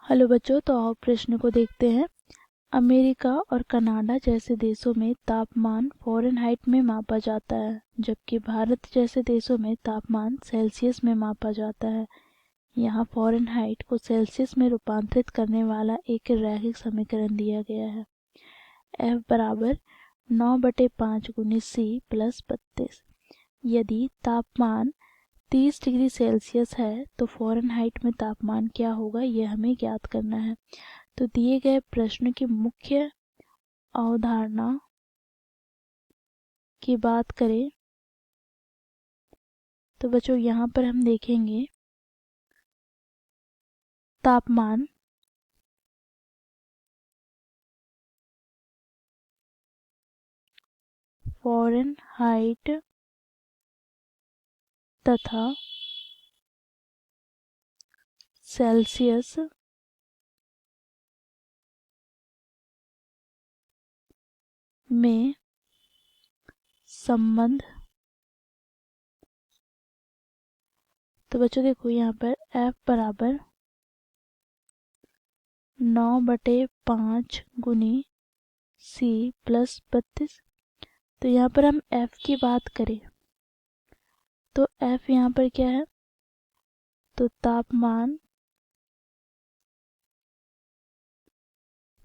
Hello बच्चों, तो आओ प्रश्न को देखते हैं। अमेरिका और कनाडा जैसे देशों में तापमान फ़ारेनहाइट में मापा जाता है, जबकि भारत जैसे देशों में तापमान सेल्सियस में मापा जाता है। यहाँ फ़ारेनहाइट को सेल्सियस में रूपांतरित करने वाला एक रैखिक समीकरण दिया गया है। F बराबर 9/5 गुनी C प्लस 32। यदि तापमान 30 डिग्री सेल्सियस है तो फ़ारेनहाइट में तापमान क्या होगा, यह हमें ज्ञात करना है। तो दिए गए प्रश्न की मुख्य अवधारणा की बात करें तो बच्चों यहाँ पर हम देखेंगे तापमान फ़ारेनहाइट तथा सेल्सियस में संबंध। तो बच्चों देखो यहाँ पर F बराबर 9/5 गुनी C प्लस 32। तो यहाँ पर हम F की बात करें तो F यहाँ पर क्या है, तो तापमान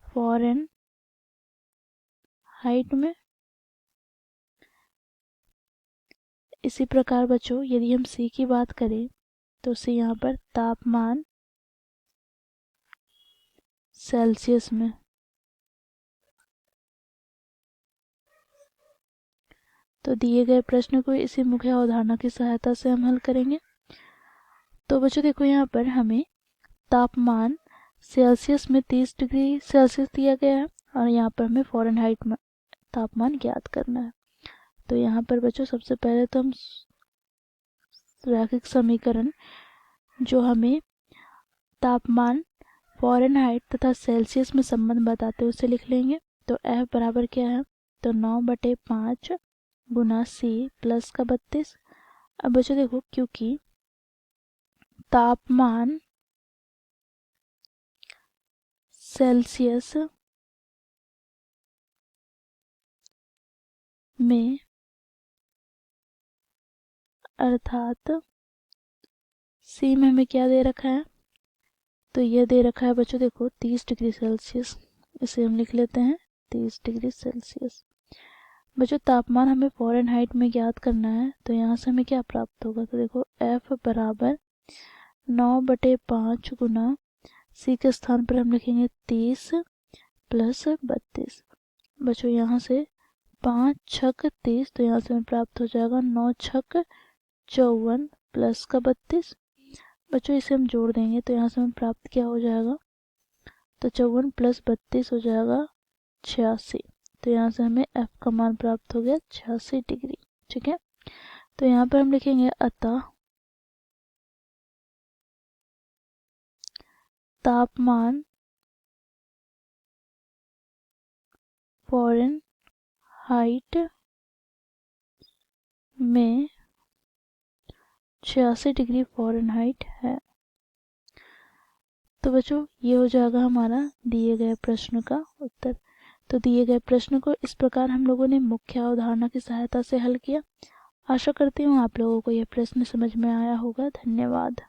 फ़ारेनहाइट में। इसी प्रकार बच्चों यदि हम C की बात करें तो C यहाँ पर तापमान सेल्सियस में। तो दिए गए प्रश्न को इसी मुख्य अवधारणा की सहायता से हम हल करेंगे। तो बच्चों देखो यहाँ पर हमें तापमान सेल्सियस में 30 डिग्री सेल्सियस दिया गया है और यहाँ पर हमें फ़ारेनहाइट में तापमान ज्ञात करना है। तो यहाँ पर बच्चों सबसे पहले तो हम रैखिक समीकरण जो हमें तापमान फ़ारेनहाइट तथा सेल्सियस में संबंध बताते हैं उसे लिख लेंगे। तो F बराबर क्या है, तो 9/5 गुना C प्लस का 32। अब बच्चों देखो क्योंकि तापमान सेल्सियस में अर्थात C में हमें क्या दे रखा है, तो यह दे रखा है बच्चों देखो 30 डिग्री सेल्सियस। इसे हम लिख लेते हैं 30 डिग्री सेल्सियस। बच्चों तापमान हमें फ़ारेनहाइट में ज्ञात करना है, तो यहाँ से हमें क्या प्राप्त होगा, तो देखो F बराबर 9/5 गुना C के स्थान पर हम लिखेंगे 30 प्लस 32। बच्चों यहाँ से 5 छक 30, तो यहाँ से हमें प्राप्त हो जाएगा 9 छक 54 प्लस का 32। बच्चों इसे हम जोड़ देंगे तो यहाँ से हमें प्राप्त क्या हो जाएगा, तो 54 प्लस 32 हो जाएगा 86। तो यहाँ से हमें F का मान प्राप्त हो गया 86 डिग्री। ठीक है, तो यहाँ पर हम लिखेंगे अतः तापमान फ़ारेनहाइट में 86 डिग्री फ़ारेनहाइट है। तो बच्चों ये हो जाएगा हमारा दिए गए प्रश्न का उत्तर। तो दिए गए प्रश्न को इस प्रकार हम लोगों ने मुख्य अवधारणा की सहायता से हल किया। आशा करती हूँ आप लोगों को यह प्रश्न समझ में आया होगा। धन्यवाद।